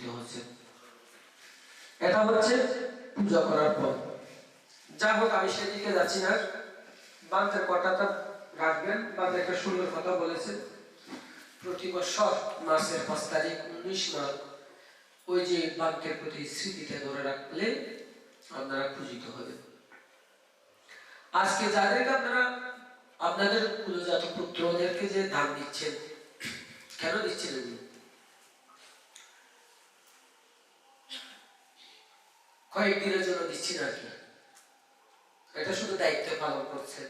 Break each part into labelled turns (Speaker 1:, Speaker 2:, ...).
Speaker 1: পূজিত হচ্ছে। এটা হচ্ছে পূজা করার পর। যা হোক, আমি সেদিকে যাচ্ছি না। বান্তের কথাটা রাখবেন। বান্ত একটা সুন্দর কথা বলেছেন, প্রতি বছর মাসের 5 তারিখ 19 মার্চ ওই যে বান্তের প্রতি স্মৃতিটা ধরে রাখলে আপনারা পূজিত হবেন। আজকে যাদেরকে আপনারা আপনাদের কুলজাত পুত্রদেরকে যে দান দিচ্ছেন, কেন দিচ্ছেন? কয়েকদিনের জন্য দিচ্ছি না কি, এটা শুধু দায়িত্ব পালন করছে।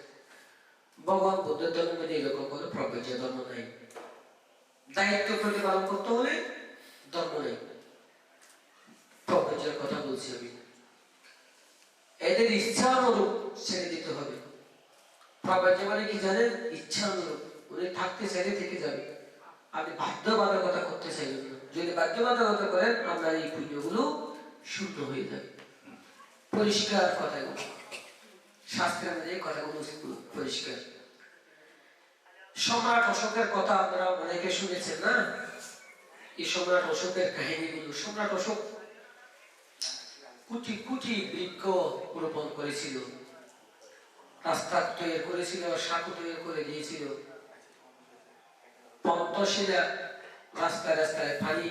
Speaker 1: ভগবান বুদ্ধের ধর্মের মধ্যে এরকম কোনো প্রপঞ্চ ধর্ম নাই। দায়িত্ব প্রতিপালন করতে হলে ধর্ম নেই। প্রপঞ্চের কথা বলছি আমি। এদের ইচ্ছা অনুরূপ ছেড়ে দিতে হবে। প্রপঞ্চ মানে কি জানেন? ইচ্ছা অনুরূপ। উনি থাকতে চাইলে থেকে যাবে। আপনি বাধ্যবাধকতা করতে চাইবেন না। যদি বাধ্যবাধকতা করেন, আপনার এই পুণ্যগুলো শূন্য হয়ে যাবে। পরিষ্কার কথাগুলো, শাস্ত্রের মধ্যে এই কথাগুলো পরিষ্কার। সম্রাট অশোকের কথা আপনারা অনেকে শুনেছেন না? এই সম্রাট অশোকের কাহিনীগুলো। সম্রাট অশোক কোটি কোটি বৃক্ষ রোপণ করেছিল, রাস্তা তৈরি করেছিল, সাঁকো তৈরি করে দিয়েছিল, পদ্মশিলা রাস্তায় রাস্তায় পানি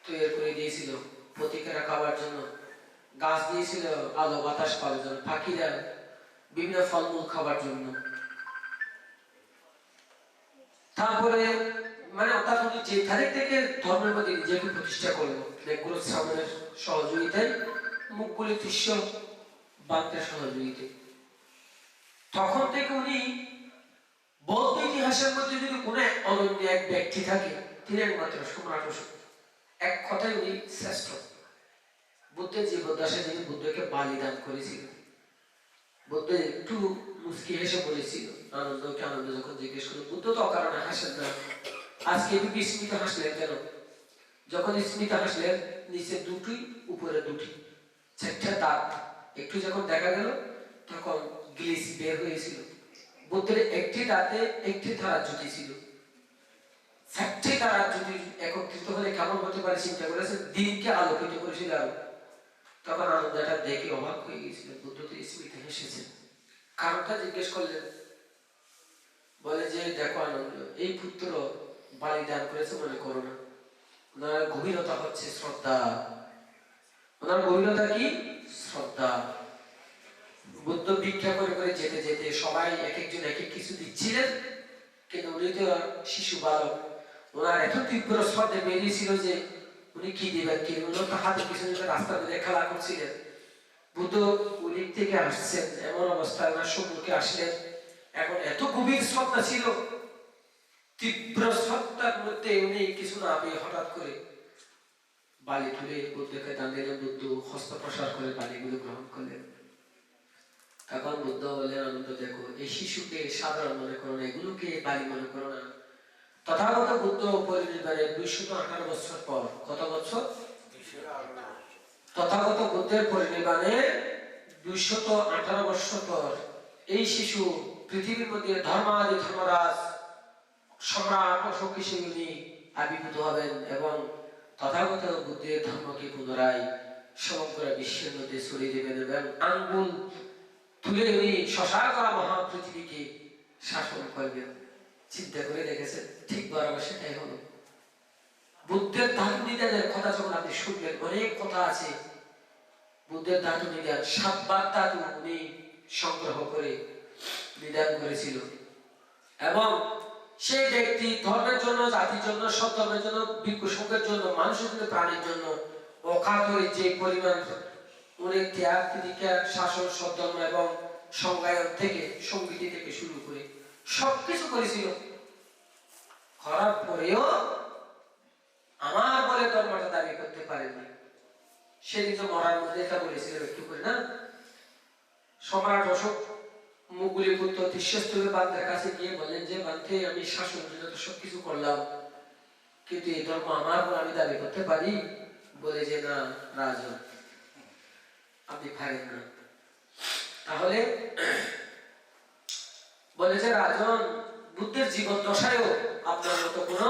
Speaker 1: তৈরি করে দিয়েছিল পথিকেরা খাওয়ার জন্য, গাছ দিয়েছিল আলো বাতাস পাওয়ার জন্য, পাখিরা বিভিন্ন ফলমূল খাওয়ার জন্য। তারপরে মানে অর্থাৎ উনি যে তারিখ থেকে ধর্মের মধ্যে নিজেকে প্রতিষ্ঠা করলো, নেকগুলো শ্রাবণের সহযোগিতায়, মুখগুলি তিস্য বান্তের সহযোগিতায়, তখন থেকে উনি বৌদ্ধ ইতিহাসের মধ্যে যদি কোন অনন্য এক ব্যক্তি থাকে, তিনি একমাত্র সম্রাট অশোক। এক কথায় উনি শ্রেষ্ঠ। বুদ্ধের জীবদ্দশায় যিনি বুদ্ধকে বলিদান করেছিলেন, বুদ্ধ একটু মুস্কি হেসে বলেছিল আনন্দকে। আনন্দ যখন জিজ্ঞেস করলো, বুদ্ধ তো অকারণে হাসেন না, আজকে একটু বিস্মিত হাসলেন কেন? যখন স্মিত হাসলেন, নিচে দুটি উপরে দুটি, 4টা দাঁত একটু যখন দেখা গেল, তখন গ্লিস বের হয়েছিল। বুদ্ধের একটি দাঁতে একটি ধারা জুটি ছিল। 4টি ধারা জুটি একত্রিত হলে কেমন হতে পারে চিন্তা করেছেন? দিনকে আলোকিত করেছিল আলো। তখন আনন্দটা দেখে অবাক হয়ে গেছিল। বুদ্ধ তো স্মৃতি হেসেছেন। কারণটা জিজ্ঞেস করলেন, বলে যে দেখো আনন্দ, এই পুত্র বলিদান করেছে মনে করো না, ওনার গভীরতা হচ্ছে শ্রদ্ধা। ওনার গভীরতা কি? শ্রদ্ধা। বুদ্ধ ভিক্ষা করে করে যেতে যেতে সবাই এক একজন এক এক কিছু দিচ্ছিলেন, কিন্তু উনি তো শিশু বালক। ওনার এত তীব্র শ্রদ্ধা বেরিয়েছিল যে উনি কি দিবেন কি, উনি তো হাতে কিছু রাস্তা দিয়ে খেলা করছিলেন। বুদ্ধ ওদিক থেকে আসছেন, এমন অবস্থায় ওনার সম্মুখে আসলেন। এখন এত গভীর শ্রদ্ধা ছিল, তীব্র শ্রদ্ধার মধ্যে উনি কিছু না পেয়ে হঠাৎ করে বালি তুলে বুদ্ধকে দান দিলেন। বুদ্ধ হস্ত প্রসার করে বালিগুলো গ্রহণ করলেন। তখন বুদ্ধ বললেন, আনন্দ দেখো, এই শিশুকে সাধারণ মনে করো না, এগুলোকে বালি মনে করো না। তথাগত বুদ্ধ পরিনির্বাণের 218 বছর পর, কত বছর? তথাগত বুদ্ধের পরিনির্বাণের 218 বছর পর এই শিশু পৃথিবীর মধ্যে ধর্মাদি ধর্মরাজ সম্রাট অশোক হিসেবে উনি আবির্ভূত হবেন এবং তথাগত বুদ্ধের ধর্মকে পুনরায় সমগ্র বিশ্বের মধ্যে ছড়িয়ে দেবেন এবং আঙ্গুল তুলে উনি শশার করা মহাপৃথিবীকে শাসন করবেন। চিন্তা করে দেখেছেন? ঠিক বরাবর সেটাই হলো। বুদ্ধের ধাতু নিদানের কথা যখন আপনি শুনবেন, অনেক কথা আছে। বুদ্ধের ধাতু নিদান 7 বার ধাতু উনি সংগ্রহ করে নিদান করেছিল এবং সেই ব্যক্তি ধর্মের জন্য, জাতির জন্য, সৎধর্মের জন্য, ভিক্ষুসংঘের জন্য, মানুষের জন্য, প্রাণীর জন্য অকাতরে যে পরিমাণ উনি ত্যাগ, তিতিক্ষা, শাসন, সৎধর্ম এবং সংজ্ঞায়ন থেকে সঙ্গীতি থেকে শুরু করে সবকিছু করেছিল। করার পরেও আমার বলে ধর্মটা দাবি করতে পারেনি। সেদিন তো মরার মধ্যে এটা বলেছিল একটু করে না? সম্রাট অশোক মুগুলি পুত্র তিষ্যস্তূপে বান্তের কাছে গিয়ে বললেন যে, বান্তে, আমি শাসনের জন্য তো সবকিছু করলাম, কিন্তু এই ধর্ম আমার বলে আমি দাবি করতে পারি? বলে যে, না রাজন, আপনি পারেন না। তাহলে বলে যে, রাজন, বুদ্ধের জীবন দশায়ও আপনার মতো কোন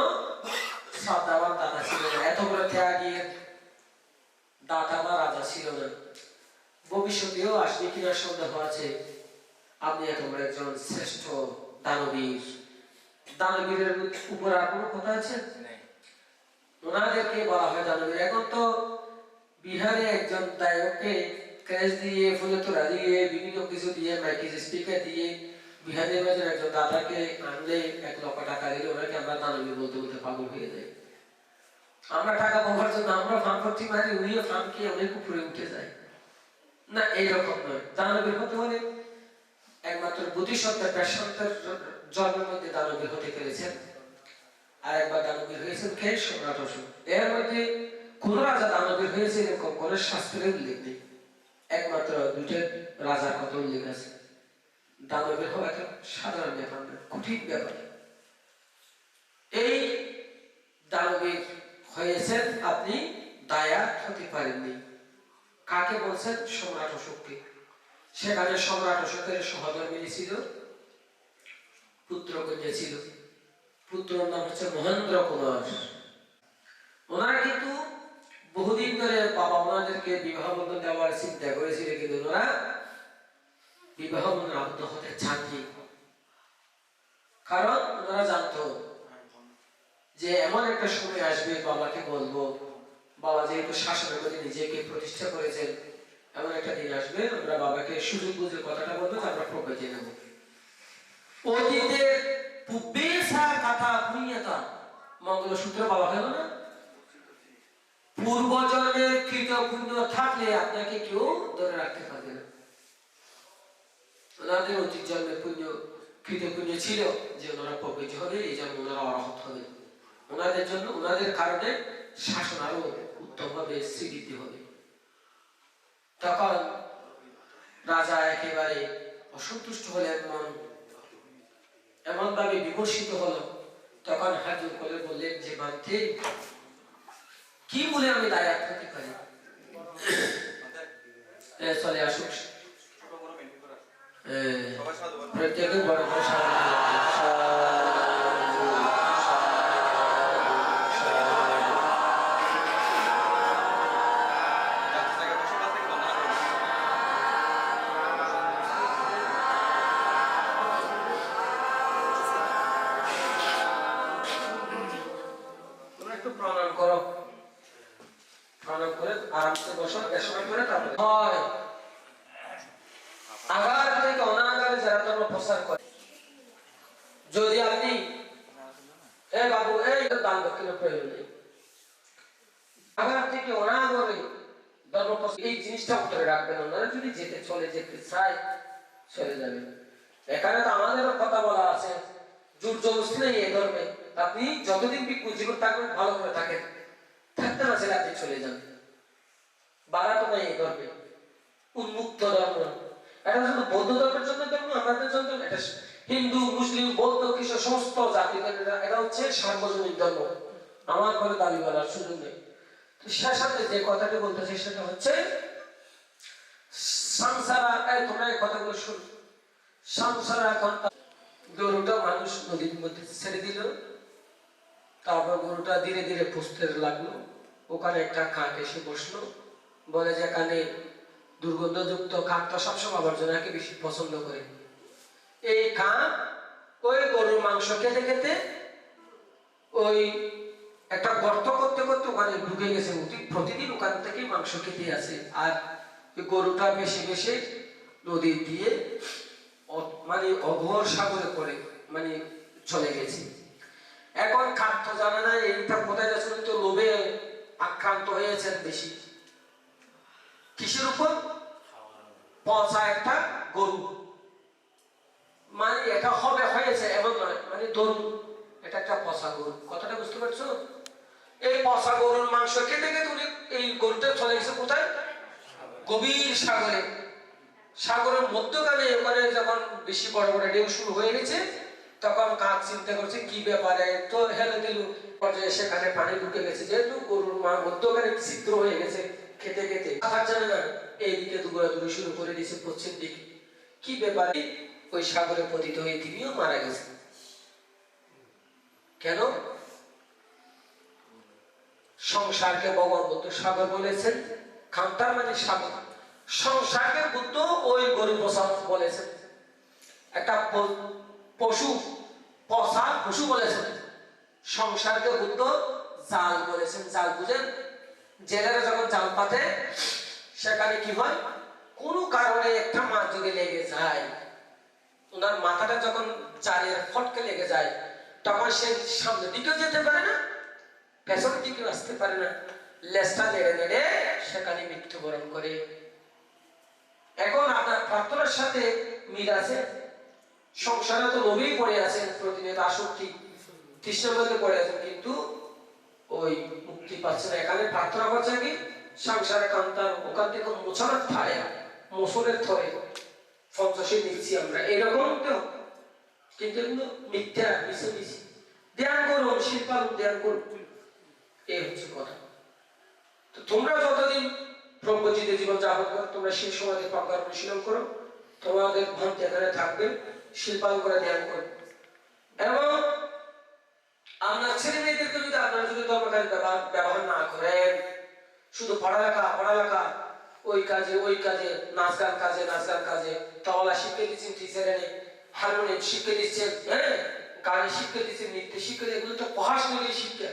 Speaker 1: শ্রদ্ধাবান দাতা ছিল না, এত বড় ত্যাগী দাতা বা রাজা ছিল না। ভবিষ্যতেও আসবে কিনা সন্দেহ আছে। আপনি এত বড় একজন শ্রেষ্ঠ দানবীর, দানবীরের উপর আর কোনো কথা আছে? ওনাদেরকে বলা হয় দানবীর। এখন তো বিহারে একজন দায়ককে ক্যাশ দিয়ে, ফুলের তোড়া দিয়ে, বিভিন্ন কিছু দিয়ে, মাইকে স্পিকার দিয়ে বিহারের মাঝে একজন দাদাকে আনলে 1 লক্ষ টাকা দিলে ওনাকে আমরা দানবীর বলতে বলতে পাগল হয়ে যাই। আমরা টাকা পাওয়ার জন্য আমরা ফান করতে পারি, উনিও ফান খেয়ে অনেক উপরে উঠে যায় না, এইরকম নয়। দানবীর হতে হলে একমাত্র বুদ্ধিসত্তার পেশান্তের জন্মের মধ্যে দানবীর হতে পেরেছেন। আর একবার দানবীর হয়েছেন কে? সম্রাট অশোক। এর মধ্যে কোন রাজা দানবীর হয়েছে এরকম করে শাস্ত্রে উল্লেখ নেই। একমাত্র 2টা রাজার কথা উল্লেখ আছে। দানবীর হওয়া একটা সাধারণ ব্যাপার না, কঠিন ব্যাপার। এই দানবীর হয়েছেন আপনি, দায়াত হতে পারেননি। কাকে বলছেন? সম্রাট অশোককে। সেখানে সম্রাট অশোকের সহধর্মিণী ছিল, পুত্রকন্যা ছিল। পুত্রের নাম হচ্ছে মহেন্দ্র কুমার। ওনারা কিন্তু বহুদিন ধরে বাবা ওনাদেরকে বিবাহ বন্ধন দেওয়ার চিন্তা করেছিল, কিন্তু ওনারা বিবাহ বন্ধনে আবদ্ধ হতে চাননি। কারণ ওনারা জানতো যে এমন একটা সময় আসবে, বাবাকে বলবো, বাবা যেহেতু শাসনের প্রতি নিজেকে প্রতিষ্ঠা করেছেন, এমন একটা দিন আসবে আমরা বাবাকে সুযোগ বুঝে কথাটা বলবো, আমরা প্রকাশে নেব। অতীতের পূর্বে সার কথা পুণ্যতা মঙ্গলসূত্র বাবা হলো না। পূর্বজন্মের কৃত পুণ্য থাকলে আপনাকে কেউ ধরে রাখতে পারবে না। ওনাদের অতীত জন্মের পুণ্য, কৃত পুণ্য ছিল যে ওনারা প্রকৃত হবে, এই জন্য ওনারা অরহত হবে। ওনাদের জন্য, ওনাদের কারণে শাসন আরো উত্তম হবে, শ্রীবৃদ্ধি হবে। তখন রাজা একেবারে অসন্তুষ্ট হলেন, মন এমন ভাবে বিমর্ষিত হলো। তখন হাজুর করে বললেন যে মানতে কি বলে আমি দায়াত হতে পারি? চলে আসুক, প্রত্যেকে বড় বড় প্রণাম করো, প্রণাম করে আরামসে বসো, সময় করে তারপরে হয়। আগার থেকে অনাগারে যারা ধর্ম প্রচার করে, যদি আপনি বাবু এই দান দক্ষিণের প্রয়োজন নেই, আগার থেকে অনাগরে ধর্ম প্রচার, এই জিনিসটা উত্তরে রাখবেন। ওনারা যদি চলে যেতে চায় চলে যাবে। এখানে তো আমাদেরও কথা বলা আছে, জোর জবরদস্তি নেই এই ধর্মে। আপনি যতদিন জীবন থাকবেন ভালো করে থাকেন, থাকতে না চাইলে আপনি চলে যান। বাধা তো নেই এই ধর্মে, উন্মুক্ত ধর্ম। এটা শুধু বৌদ্ধ ধর্মের জন্য ধর্ম, আমাদের জন্য এটা হিন্দু, মুসলিম, বৌদ্ধ, খ্রিস্ট সমস্ত জাতি, এটা হচ্ছে সার্বজনীন ধর্ম। আমার করে দাবি বলার সুযোগ নেই। তো সে সাথে যে কথাটি বলতেছে সেটা হচ্ছে সংসারা, তোমরা এই কথাগুলো শুন। সংসারা এখন গরুটা মানুষ নদীর মধ্যে ছেড়ে দিল, তারপর গরুটা ধীরে ধীরে পুষতে লাগলো। ওখানে একটা কাক এসে বসলো, বলে যে এখানে দুর্গন্ধযুক্ত, কাক তো সবসময় আবার জনাকে বেশি পছন্দ করে। এই কাক ওই গরুর মাংস খেতে খেতে ওই একটা গর্ত করতে করতে ওখানে ঢুকে গেছে। প্রতিদিন ওখান থেকে মাংস খেতে আসে, আর গরুটা বেশি বেশি নদী দিয়ে মানে অঘোর সাগরে পড়ে মানে চলে গেছে। এখন কাক তো জানে না এইটা কোথায় যাচ্ছে, তো লোভে আক্রান্ত হয়েছেন বেশি। কিসের উপর? পচা একটা গরু, মানে এটা হবে হয়েছে এমন নয়, মানে ধরুন এটা একটা পচা গরু। কথাটা বুঝতে পারছো? এই পচা গরুর মাংস খেতে খেতে উনি এই গরুটা চলে গেছে কোথায়? গভীর সাগরে। সাগরের মধ্যখানে ওখানে যখন বেশি বড় বড় ঢেউ শুরু হয়ে গেছে, তখন কাক চিন্তা করছে কি ব্যাপারে, তো হেলে দিল, পর্যায়ে সেখানে পানি ঢুকে গেছে। যেহেতু গরুর মধ্যখানে ছিদ্র হয়ে গেছে, খেতে খেতে জানে না, এইদিকে দৌড়াদৌড়ি শুরু করে দিয়েছে পশ্চিম দিকে। কি ব্যাপারে? ওই সাগরে পতিত হয়ে তিনিও মারা গেছেন। কেন? সংসারকে ভগবান বুদ্ধ সাগর বলেছেন, খান্তার মানে সাগর। সংসারকে বুদ্ধ ওই গরু পোষা বলেছেন। একটা পশু পশা পশু বলেছেন। সংসারকে বুদ্ধ জাল বলেছেন। জাল বুঝেন? জেলেরা যখন জাল পাতে সেখানে কি হয়, কোনো কারণে একটা মাছ যদি লেগে যায়, ওনার মাথাটা যখন জালের ফটকে লেগে যায়, তখন সে সামনের দিকেও যেতে পারে না, পেছনের দিকেও আসতে পারে না, লেজটা নেড়ে নেড়ে সেখানে মৃত্যুবরণ করে। এখন আপনার প্রার্থনার সাথে মিল আছে। সংসারে তো লোভেই পড়ে আছেন, প্রতিনিয়ত আসক্তি তৃষ্ণার মধ্যে পড়ে আছেন, কিন্তু ওই মুক্তি পাচ্ছে না। এখানে প্রার্থনা করছে কি, সংসারে কান্তার ওখান থেকে মোছানোর ধারে মোসলের থরে পঞ্চাশে দিচ্ছি আমরা, এরকম তো। কিন্তু এগুলো মিথ্যা, মিশে মিশি। ধ্যান করুন, শিল্পালন ধ্যান করুন, এই হচ্ছে কথা। তো তোমরা যতদিন ব্রহ্মচিত জীবন যাপন করো, তোমরা সেই সমাজে প্রজ্ঞার অনুশীলন করো, তোমাদের ভ্রান্তি এখানে থাকবে, শিল্পালন করে ধ্যান করো। এবং আপনার ছেলে মেয়েদেরকে যদি আপনারা যদি ধর্মকারী ব্যবহার না করেন, শুধু পড়ালেখা ওই কাজে নাচ গান কাজে, তবলা শিক্ষা দিচ্ছেন টিচারে, হারমোনিয়াম শিক্ষা দিচ্ছেন, হ্যাঁ, গানে শিক্ষা দিচ্ছেন, নৃত্য শিক্ষা, এগুলো তো পড়াশোনার শিক্ষা।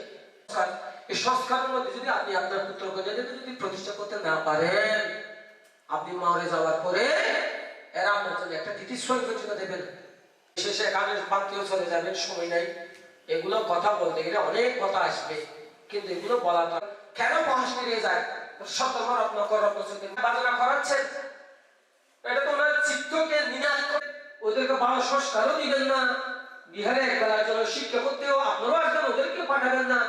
Speaker 1: এই সংস্কারের মধ্যে যদি আপনি আপনার পুত্র কন্যাদেরকে যদি প্রতিষ্ঠা করতে না পারেন, আপনি মরে যাওয়ার পরে এরা আপনার জন্য একটা তিতিশ্রয় পর্যন্ত দেবেন। শেষে গানের বাক্যও চলে যাবেন, সময় নাই। এগুলো কথা বলতে গেলে অনেক কথা আসবে, কিন্তু এগুলো বলাটা কেন বয়স নিয়ে যায়? বাজনা করাচ্ছেন, এটা তো ওনার চিত্তকে নিনাদ করে, ওদেরকে ভালো সংস্কারও দিবেন না। বিহারে একবেলার জন্য শিক্ষা করতেও আপনারও আসবেন, ওদেরকে পাঠাবেন না,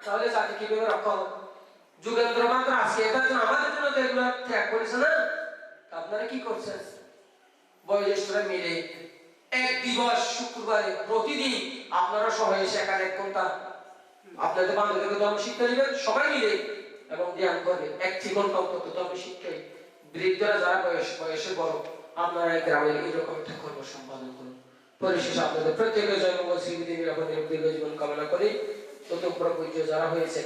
Speaker 1: তাহলে জাতি কিভাবে রক্ষা হবে? যুগেন্দ্র মাত্র আজকে এটার জন্য আমাদের জন্য তো এগুলো ত্যাগ করেছে না। আপনারা কি করছেন? বয়োজ্যেষ্ঠরা মিলে এক দিবস শুক্রবারে প্রতিদিন আপনারা সবাই এসে এখানে 1 ঘন্টা আপনাদের বান্ধবীকে ধর্ম শিক্ষা দিবেন সবাই মিলে, এবং ধ্যান করবেন 1 ঘন্টা অন্তত ধর্ম শিক্ষায়। বৃদ্ধরা যারা বয়সে বড়, আপনারা গ্রামের এইরকম একটা কর্ম সম্পাদন করুন। পরিশেষে আপনাদের প্রত্যেকের জন্মদিন শ্রীবিধি নিরাপদ দীর্ঘ জীবন কামনা করি। প্রথম প্রপূজ্য যারা হয়েছে,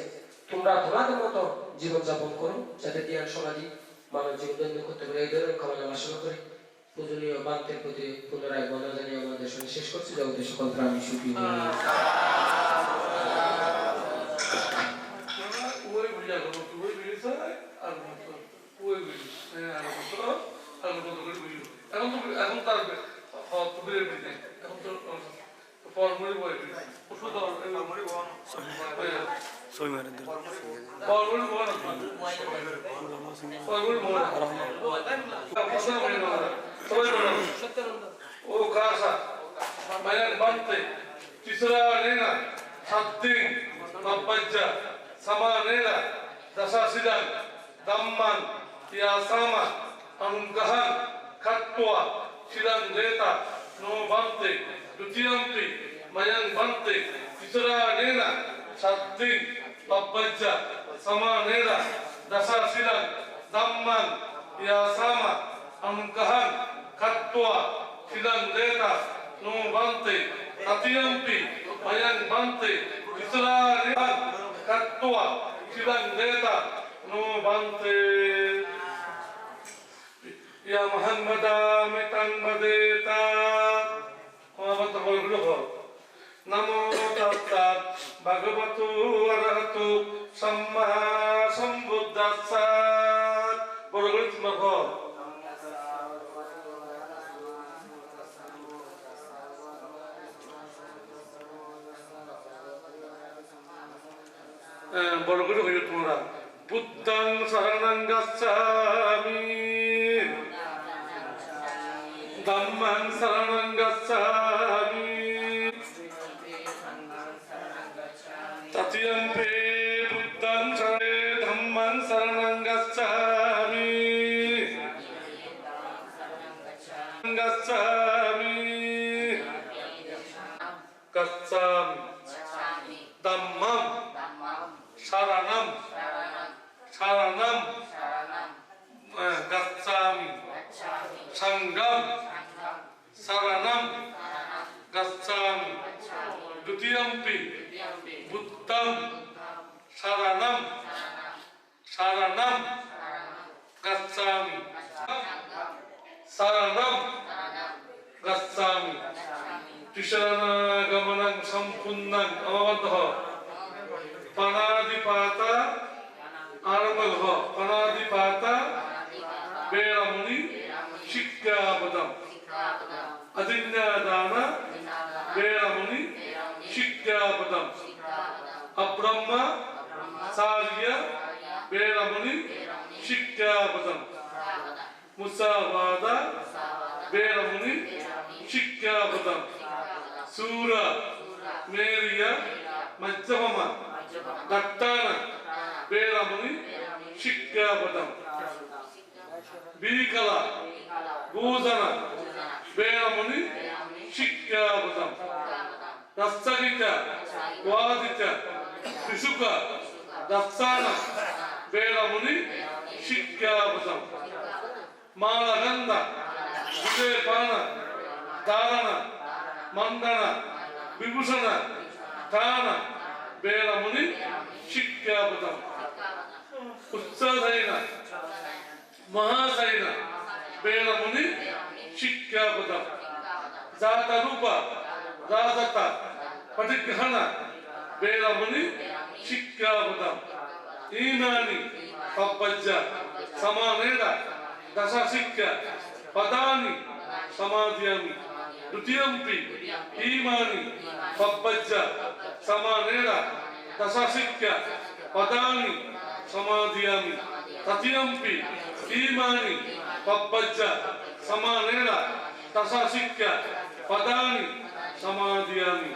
Speaker 1: তোমরা তোমাদের মতো জীবন যাপন করো, যাতে ধ্যান সমাধি মানব জীবন করতে পারে, এই ধরনের কামনা বাসনা করি। পূজনীয় বান্তের প্রতি পুনরায় বন্ধা জানিয়ে আমাদের সঙ্গে শেষ করছি। জগতের সকল প্রাণী সুখী
Speaker 2: এখন তার এখন তো ফর্মুলি বই ওষুধ o casa mayan bante tisra nena satting babajja sama nena dasa sidan damman yasama anunggahan khatwa sidan deta no bante dutiyampi mayan bante tisra nena satting babajja sama nena dasa sidan damman yasama anunggahan khatwa sidan deta no bante atiyampi mayan bante isra'an katwa sidan deta no bante ya muhammada metan badeta bhagavata bolgulo namo tassa bhagavato arahato samma sambuddhassa bolgulo tumako বড় করে হইল তোমরা বুদ্ধং শরণং গচ্ছামি ধম্মং শরণং গচ্ছামি তৃতীয়ম্পি বুদ্ধং শরণে ধম্মং শরণং গচ্ছামি গচ্ছামি গচ্ছামি ধম্মং Saranam Gacchami Sangham Saranam Gacchami Dutiyampi Buddham Saranam. Saranam. Gacchami. Saranam. Gacchami. Tisarana gamanang sampunnang amavantaha. Panadipata arambagha. Panadipata Veramuni Shikkhapadam. Adinyadana Veramuni Shikkhapadam. Abrahma Sarya Veramuni Shikkhapadam. Musavada Veramuni Shikkhapadam. Sura Meriya Majjamama Dattana Veramuni Shikkhapadam. Bikala Bhujana Veramuni Shikkhapadam. Rasagita Vadita Visuka Dassana Veramuni Shikkhapadam. Malaganda Vijayapana Dharana Mandana Vibhusana Thana Veramuni Shikkhapadam. Utsadhaina Mahasaina Veramuni Shikkhapadam. Jata Rupa Rajata Patigrahana Veramuni Shikkhapadam. Imani Pabbajja Samaneda Dasa Sikkha Padani Samadhyami. Dutiyampi Imani Pabbajja Samaneda Dasa Sikkha Padani Samadhyami. Tatiyampi Imani Pabbajja Samaneda Dasa Sikkha Padani Samadhyami.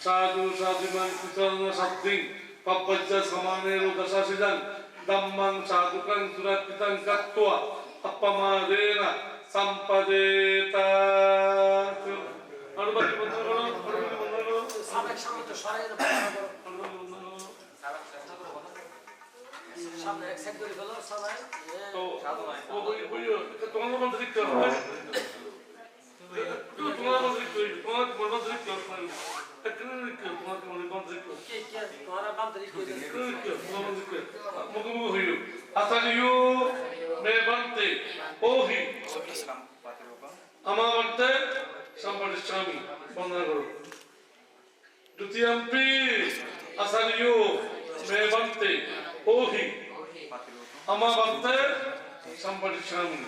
Speaker 2: Sadhu Sadhiman Kutarana Sadding Pabbajja Samanero Dasa Siddhan Dhammang Sadhukan Suratitang Kattva Appamadena Sampadeta. Anubhati Bandhagana
Speaker 1: সাবেক সামনে তো সরাই সামনে এক set করে ফেলো সবাই
Speaker 2: তোমার মধ্যে দেখতে হবে তোমার মধ্যে দেখতে হবে তোমার মধ্যে দেখতে হবে তোমার মধ্যে দেখতে হবে
Speaker 1: কে কে তোমার বাম তরিক কই দিন
Speaker 2: মুখমুখ হইল আসালিও মে বন্তে ওহি আমাবন্তে সম্পরিশ্রামী বন্দনা করো দ্বিতীয়ম্পি আসালিও মে বন্তে ওহি আমাবন্তে সম্পরিশ্রামী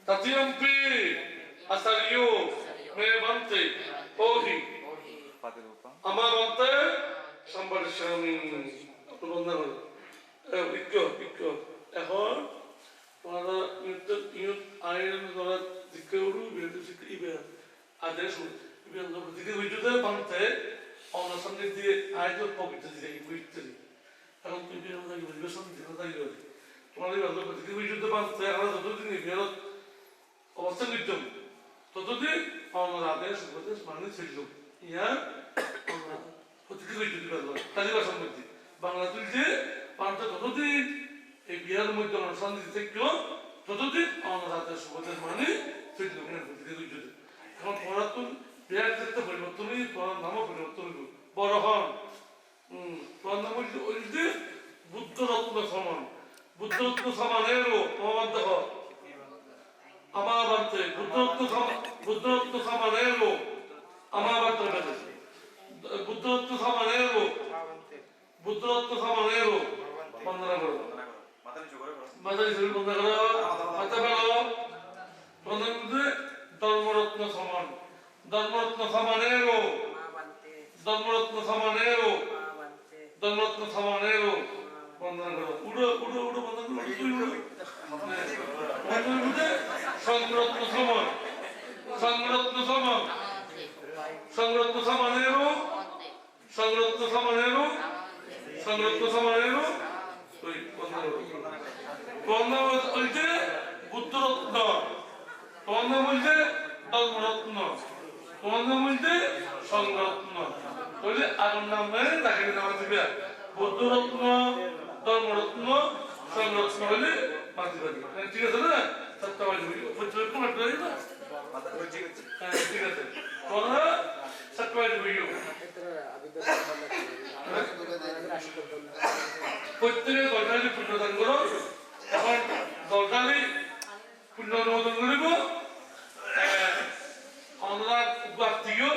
Speaker 2: তৃতীয়ম্পি আসালিও মে বন্তে ওহি আমাবন্তে সম্পরিশ্রামী বন্দনা করো এখন তোমারা ইউনিট আইন দ্বারা দিকেউরু বিরতি শিখ ইবে আদেশ ইবে লোক দিকে বিজুতে বানতে অনসন্নি দিয়ে আইতো পবিত্র দিয়ে ইবিত্রি এখন তুমি বিরতি লাগি বিবেচন দিতে লাগি তোমাদের লোক দিকে বিজুতে বানতে আমরা যতদিন বিরত অবস্থা নিতাম ততদিন অনর আদেশ উপদেশ মানে ছিল ইয়া প্রতিকে বিজুতে বানলো তালিবা সম্পত্তি বাংলা তুলছে পান্তা ততদিন এই বিহারের মধ্যে অনুষ্ঠান দিতে কেউ ততদিন আমাদের হাতে সুবোধের মানে এখন পড়াতুন বিহার ক্ষেত্রে পরিবর্তনই পড়ার নামও পরিবর্তন বড় হন পড়ার নাম ওই যে বুদ্ধরত্ন সমান বুদ্ধরত্ন সমানেরও তোমার দেখ আমার বাড়তে বুদ্ধরত্ন সমানেরও আমার বাড়তে বুদ্ধরত্ন সমানেরও বুদ্ধরত্ন সমানেরও বন্দনা করো মাথা শরীর বন্দনা করো মাথা ফেলো তোমাদের মধ্যে ধর্মরত্ন সমান ধর্মরত্ন সমানেরও ধর্মরত্ন সমানেরও ধর্মরত্ন সমানেরও বন্দনা করো উড়ো উড়ো উড়ো বন্দনা করো তোমাদের মধ্যে সংরত্ন সমান সংরত্ন সমান সংরত্ন সমানেরও সংরত্ন সমানেরও সংরত্ন সমানেরও ওই বন্দনা বলতে বুদ্ধরত্ন বন্দনা বলতে ধর্মরত্ন বন্দনা বলতে সংরত্ন বলে আগুন নাম মেরে তাকে নাম দিবে বুদ্ধরত্ন ধর্মরত্ন সংরত্ন বলে মাতৃবাদী ঠিক আছে না সত্যবাদী পরিচয় কোন একটা না ঠিক আছে তোমরা সাতবাইতে বইও প্রত্যেকে দলটালি পুণ্যদান করো এখন দলটালি পুণ্য অনুমোদন করিব আমরা উপাত্তিও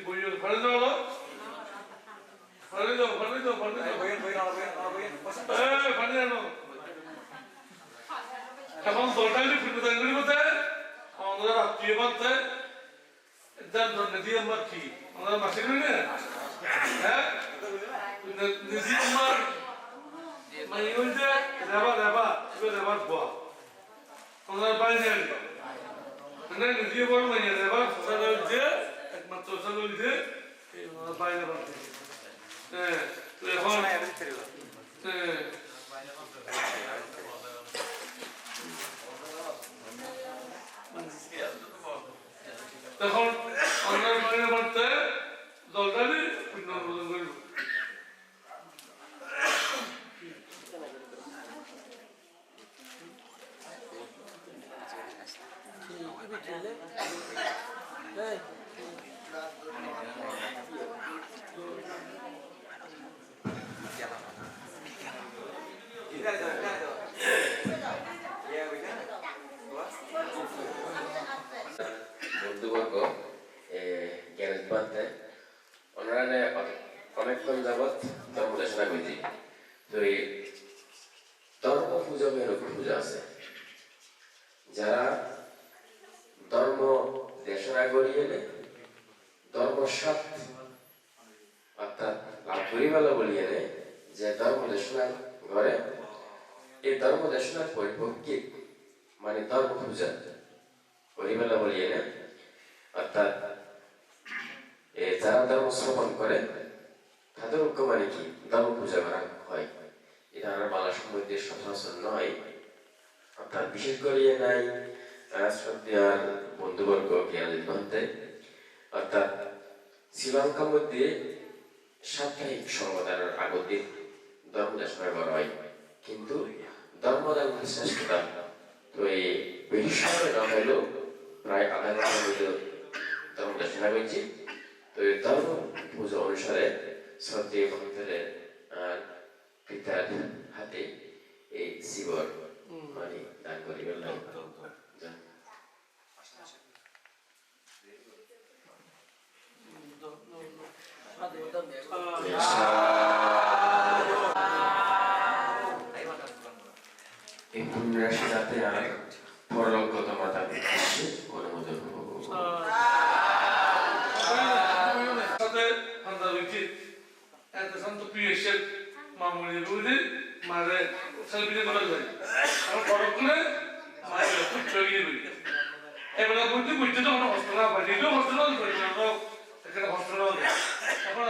Speaker 2: বইও ঘরে যাওয়া এখন দলটালি পুণ্যদান করিব আমাদের আত্মীয় বানতে নদী আমার কি আমাদের মাসে করি না হ্যাঁ নদী আমার মানে ওই যে রেবার গোয়া আমাদের বাইরে আনবো মানে নদী বড় মানে রেবার ফসল যে একমাত্র ফসল যে বাইরে বানতে হ্যাঁ তো এখন তখন আমরা বাইরে বানতে দলটালি পুণ্য অনুমোদন করিব
Speaker 3: বন্ধুবর্গ গ্যারেজ বাঁধতে ওনারা অনেকক্ষণ যাবৎ ধর্ম দেশনা করেছি তো এই ধর্ম পূজা এরকম পূজা আছে যারা ধর্ম দেশনা করিয়ে ধর্ম সাত অর্থাৎ লাভ করিবেলা বলিয়ে যে ধর্ম দেশনা ঘরে এই ধর্ম দেশনার পরিপক্ষে মানে ধর্ম পূজা করিবেলা বলিয়ে অর্থাৎ যারা ধর্ম শ্রবণ করে তাদের ঐক্য মানে কি ধর্ম পূজা করা হয় এটা আমার বাংলা সম্বন্ধে সচরাচর নয় অর্থাৎ বিশেষ করিয়ে নাই শ্রদ্ধার বন্ধুবর্গ জ্ঞান মধ্যে অর্থাৎ শ্রীলঙ্কার মধ্যে সাপ্তাহিক সংবাদের আগত দিন ধর্ম দেশনা করা হয় কিন্তু ধর্মদান শ্রেষ্ঠতা তো এই ব্রিটিশ সময় না হলেও প্রায় আধা ঘন্টার মধ্যে ধর্ম দেশনা করেছি তো এই ধর্ম পুজো অনুসারে শ্রদ্ধেয় ভক্তদের পিতার হাতে এই শিবর মানে দান করিবেন এই পুণ্যরাশি যাতে আর পরলোকগত মাতা পিতাকে অনুমোদন
Speaker 2: সাথে আমরা উচিত এত শান্ত প্রিয়েশের মামুনি বুঝি মারে সেলফিতে করে যায় আর ফরক করে মারে খুব চড়িয়ে বলি এবারে বলতে বুঝতে তো আমরা হসপিটাল বাড়ি দিও হসপিটাল করে আমরা এখানে হসপিটাল এখন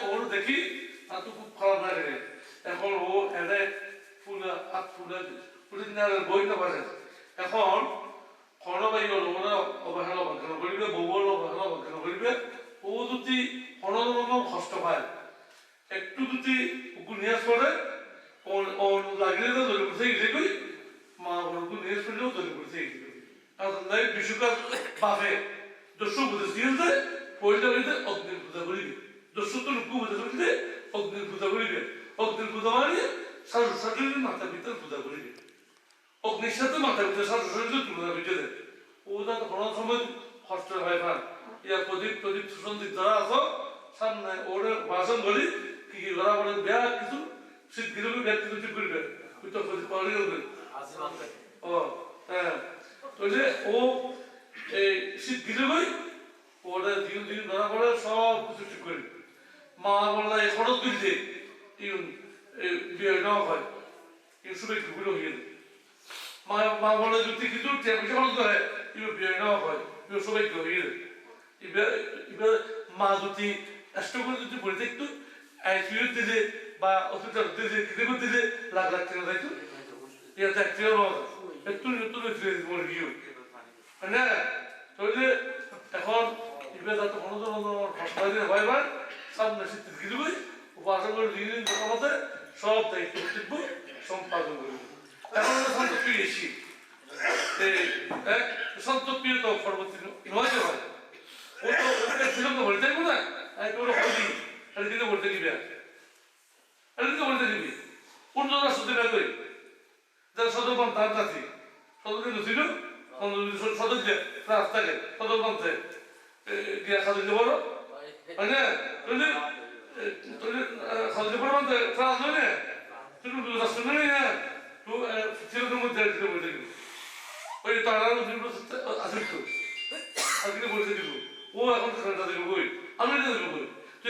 Speaker 2: ওর দেখি আর তো খুব খারাপ লাগে এখন ও এনে ফুলে হাত ফুলে বই না পারে এখন খরবাই হলো ওরা অবহেলা অবজ্ঞা করিবে বউর অবহেলা অবজ্ঞা করিবে ও যদি কোনো কষ্ট পায় একটু যদি নিয়াজ করে ওর লাগলে তো ধরে পড়ছে গেছে কই মা ওরকম নিয়াজ করলেও ধরে পড়ছে গেছে আর তাই বিশ্বকাপ পাবে দর্শক বুঝে দিয়েছে পয়লা হইতে অগ্নির পূজা করিবে দর্শক তো লুকু বুঝে করিবে অগ্নির পূজা করিবে অগ্নির পূজা মানে শাশুড়ির মাথা পিতার পূজা করিবে অগ্নির সাথে মাথা পিতার শাশুড়ির তুলনা বুঝে দেয় ও যাতে কোনো সময় কষ্ট হয় পান ইয়া প্রদীপ সুসন্দিত যারা আছো সামনে ওরে বাসন ধরি কি করা বলে বেয়া কিছু শীত গিরবে বেয়া কিছু ঠিক করবে ওই তো প্রদীপ পাওয়া গেবে ও হ্যাঁ তাহলে ও এই শীত গিরবে ওরা দিন ধরা পড়ে সব কিছু ঠিক করবে মা বললা এই খরচ দিচ্ছে বিয়ে নেওয়া হয় এই সবাই ঘুরে হয়ে যায় মা বলে যদি কিছু পয়সা খরচ করে বিয়ে নেওয়া হয় সবাই হয়ে যায় এবার মা যদি কষ্ট করে যদি পড়ে থাকতো আইসিইউ দিলে বা হসপিটাল দিলে ক্লিনিক দিলে লাখ লাখ টাকা যাইতো এটা একটিও নয় একটু মরে গিয়েও না তাহলে এখন এবার যাতে হাসপাতাল হয়বার সামনে শীত গিরবে উপাসন করে দিন দোকানতে সব দায়িত্ব কর্তব্য সম্পাদন করবে এখন শান্ত এসি সন্তপ্রিয় তো পরবর্তী নয় হয় ও তো শ্রীলঙ্কা বলতে চাইবো না ওরা হয়নি আর কিন্তু বলতে দিবে আর কিন্তু বলতে দিবি কোন রাষ্ট্র দিবে কই যারা সদরপন্থ তার কাছে সদর ছিল সদর যে রাস্তাকে সদরপন্থে গিয়া সাদর বড় হয় না সাদর বড় পন্থে ফ্রান্স হয় না তুমি রাষ্ট্র নেই না শ্রীলঙ্কার মধ্যে বলতে দিবি ওই তারা আসিল তো আজকে বলতে দিব ও এখন খেলাটা দেবো বই আমেরিকা দেবো বই তো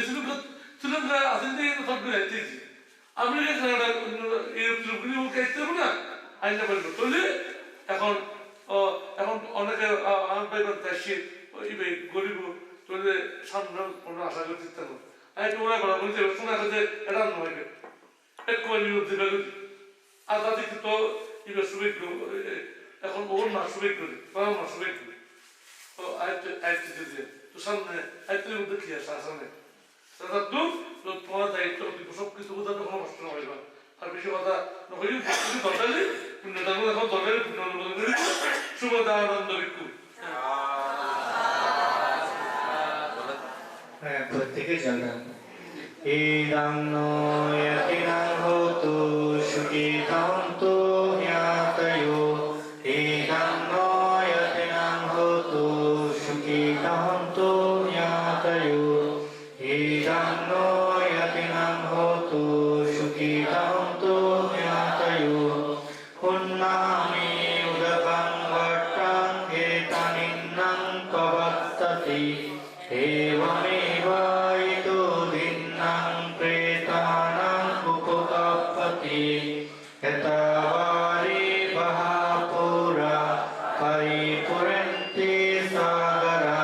Speaker 2: শ্রীলঙ্কা আসিল থেকে সব করে হাইতেছি আমেরিকা খেলাটা ইউরোপ খাইতে হবে না আইনটা বলবো চলে এখন এখন অনেকে আমার ভাইবার দেশে গরিব চলে সামনে কোনো আশা করতে থাকো আমি তো ওরা বলা বলতে শোনা যাচ্ছে এটা নয় একটু নিউজ দিবে আর তাদেরকে তো এবার শুভেচ্ছা এখন ওর না শুভেচ্ছা করি ওরা না শুভেচ্ছা করি তো আয়ত্ত দিতে তো সামনে আয়ত্তের মধ্যে কি আছে আসামে দাদা তো তোমার দায়িত্ব সব কিছু বোঝা তো কোনো কষ্ট নয় না আর বেশি কথা নকরি কিছু দরকার নেই পুণ্যদান এখন দরকার পুণ্য শুভদানন্দ ভিক্ষু
Speaker 4: প্রত্যেকে জানান ইদং নো ইয়াতিনাং হোতু সুখিতান্তু জ্ঞাতয়ো ইদং নো ইয়াতিনাং হোতু সুখিতান্তু জ্ঞাতয়ো ইদং নো ইয়াতিনাং হোতু সুখিতান্তু জ্ঞাতয়ো পুন্নামি উদকং ভট্টং এতানিন্নং পবত্ততি एवमेवायितो दिन्नां प्रेतानां उपकपति यतावारि बहापुरा परिपुरन्ति सागरा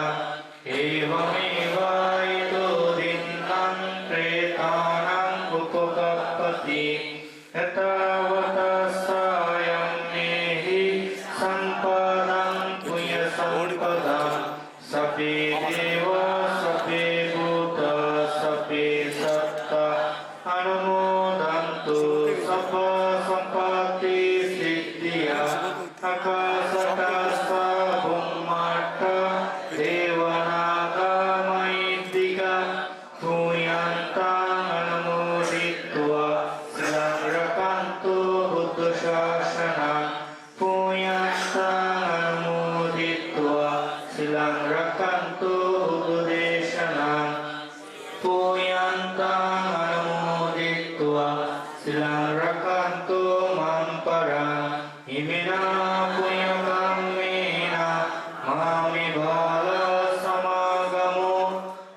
Speaker 4: एवमेवायितो दिन्नां प्रेतानां उपकपति यतावता सायं नेहि सम्पदं पुण्यसम्पदा सपे देवा सपे भूता सपे सत्ता अनुमोदन्तु सप्प सम्पत्ति सिद्धिया आकाशतस्ता भूम्माट्टा देवनागमैत्तिका भूयान्ताम् अनुमोदित्वा शिलां रक्षन्तु बुद्धशासना भूयान्ताम् अनुमोदित्वा शिलां रक्षन्तु उपदेशनां पूयन्ताम् अनुमोदित्वा शिलां रक्षन्तु मां परां इमिना पुण्यकामेन मामि बालसमागमो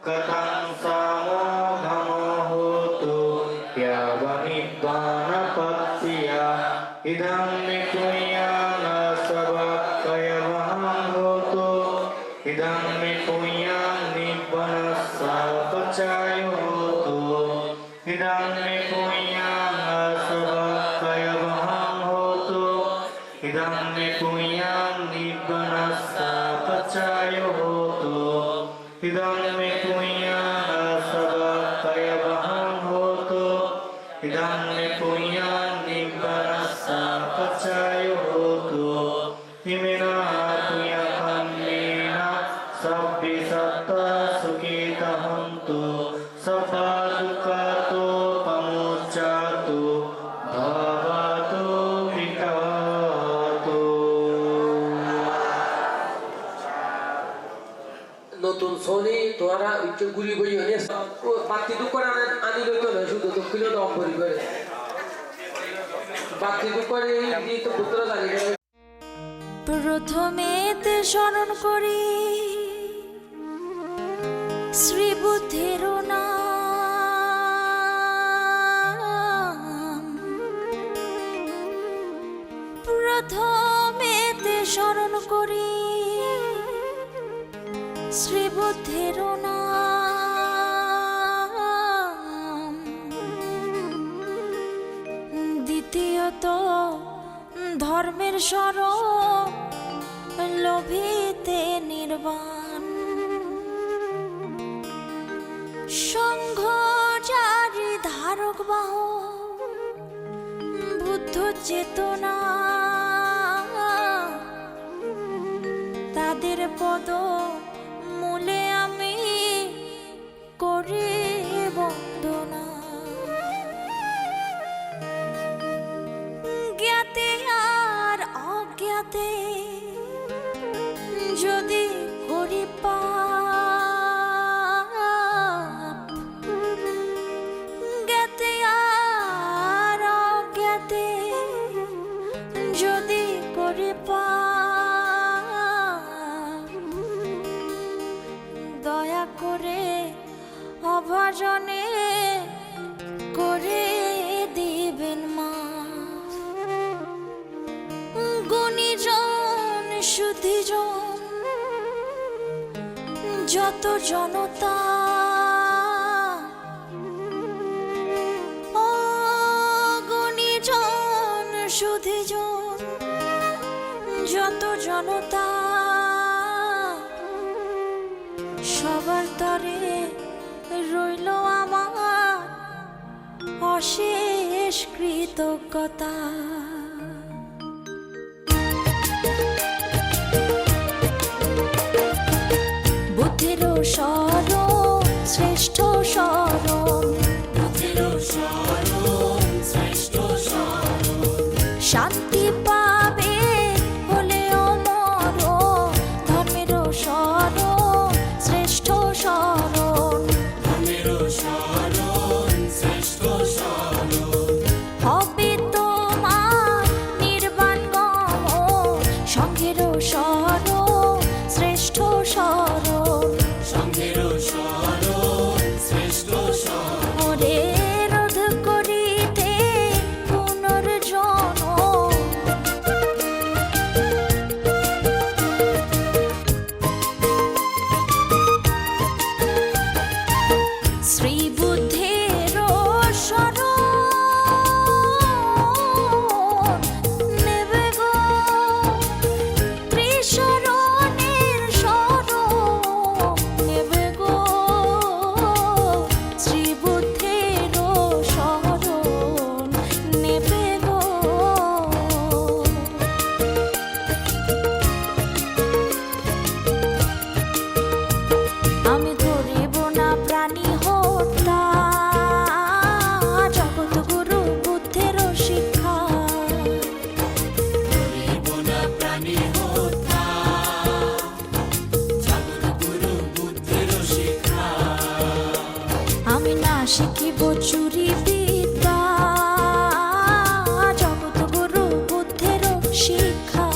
Speaker 4: कथं सामोघमो होतु यावनिब्बानपत्तिया इदं मे पुण्यानसवक्कयवहं होतु इदं मे पुण्यां निब्बनस्सापचायो होतु इदं मे पुण्यानसवक्कयवहं होतु इदं मे पुण्यां निब्बनस्सापचायो होतु इदं मे पुण्यानसवक्कयवहं होतु इदं मे पुण्यां निब्बनस्सापचायो होतु इमिना पुण्यकम्मेन सब्बे सत्ता सुखितहन्तु सपा दुःखतो पमुच्चातु भवतु विकतो
Speaker 1: নতুন সোনি তোরা উচ্চ গুলি বই হয়ে ও বাতি দুঃখ আনি লইতো না শুধু দক্ষিণ দম করি করে বাতি দুঃখ এই তো পুত্র জানি
Speaker 5: প্রথমেতে স্মরণ করি শ্রী বুদ্ধের নাম প্রথমেতে স্মরণ করি শ্রী বুদ্ধের নাম দ্বিতীয়ত ধর্মের স্মরণ লোভিতে নির্বাণ সংঘ জারি ধারক বাহ বুদ্ধ চেতনা পদ মূলে আমি করি বন্দনা। জ্ঞাতে আর অজ্ঞাতে যদি করি পাপ, জ্ঞাতে আর অজ্ঞাতে যদি করি পাপ, দয়া করে অভাজনে করে দিবেন মাফ। গুণীজন সুধীজন যত জনতা, ও গুণীজন সুধীজন যত জনতা, সবার তরে রইল আমার অশেষ কৃতজ্ঞতা। বুদ্ধিরও শরণ শ্রেষ্ঠ শরণ, শান্তি পাবে হলেও মরণ, ধর্মেরও শরণ শ্রেষ্ঠ শরণ, হবে তোমার নির্বাণ গমন, সঙ্গেরও শরণ শ্রেষ্ঠ শরণ, ওরে রোধ করিতে পুনর্জন্ম। শ্রী বুদ্ধের শরণ নেবে গো, ত্রিশরণের শরণ নেবে গো, শ্রী বুদ্ধের শরণ নেবে গো। আমি করিব না প্রাণী হত্যা, জগৎগুরু বুদ্ধের শিক্ষা। আমি না শিখিব চুরি বিদ্যা, জগৎগুরু বুদ্ধের শিক্ষা।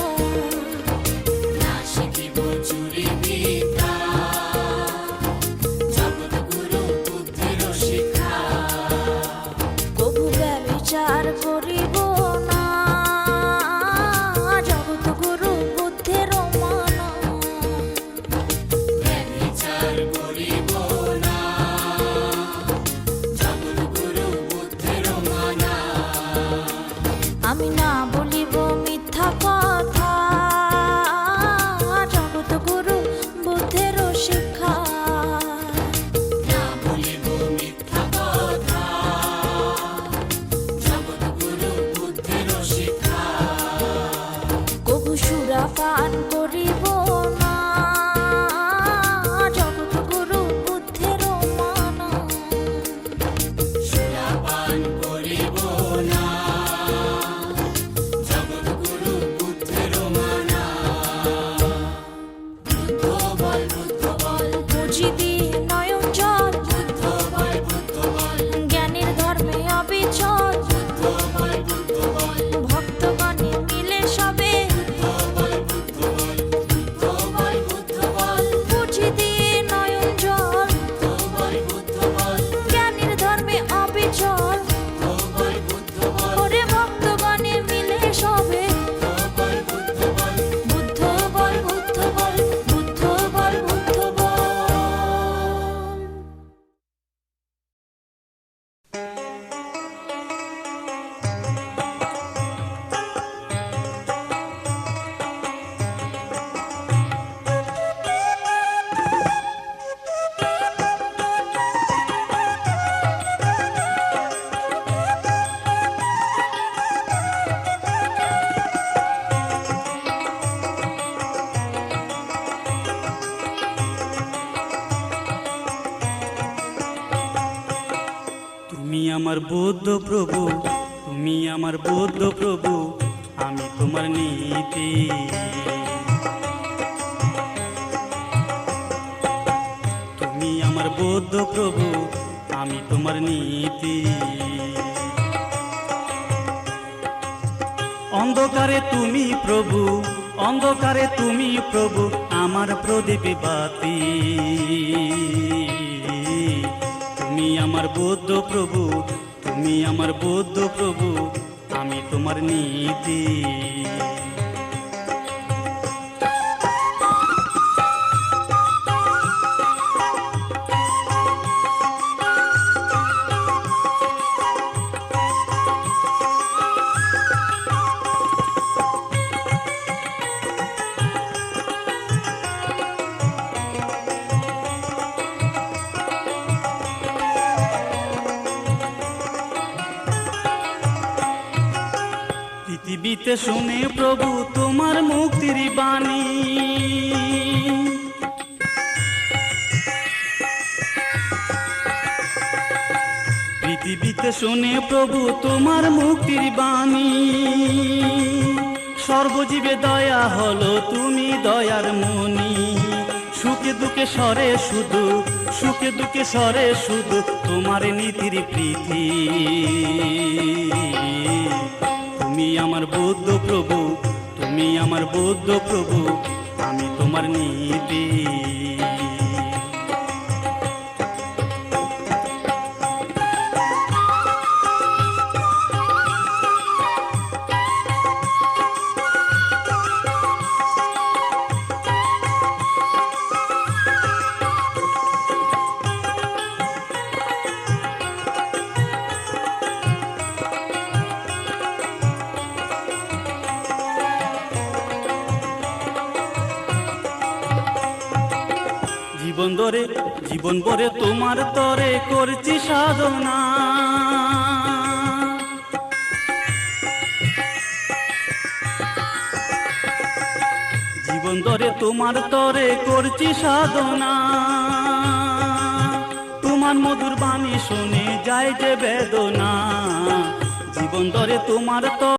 Speaker 5: কবু ব্যভিচার করিব না, জগৎগুরু বুদ্ধের মানা। আমি না বলিব মিথ্যা কথা, জগৎগুরু বুদ্ধের শিক্ষা। কবু সুরাপান করিব না, জগৎগুরু বুদ্ধের মানা।
Speaker 6: তুমি আমার বুদ্ধ প্রভু, তুমি আমার বুদ্ধ প্রভু, আমি তোমার নীতি। তুমি আমার বুদ্ধ প্রভু, আমি তোমার নীতি। অন্ধকারে তুমি প্রভু, অন্ধকারে তুমি প্রভু, আমার প্রদীপ বাতি। তুমি আমার বুদ্ধ প্রভু, তুমি আমার বুদ্ধ প্রভু, আমি তোমার নীতি। পৃথিবীতে শুনে প্রভু তোমার মুক্তির বাণী, পৃথিবীতে শুনে প্রভু তোমার মুক্তির বাণী। সর্বজীবে দয়া হলো তুমি দয়ার মনি, সুখে দুঃখে সরে শুধু, সুখে দুঃখে সরে শুধু তোমার নীতির প্রীতি। তুমি আমার বুদ্ধ প্রভু, তুমি আমার বুদ্ধ প্রভু, আমি তোমার নীতি। জীবন ধরে, জীবন ভরে তোমার তরে করছি সাধনা। জীবন ধরে তোমার তরে করছি সাধনা। তোমার মধুর বাণী শুনে যায় যে বেদনা। জীবন ধরে তোমার তরে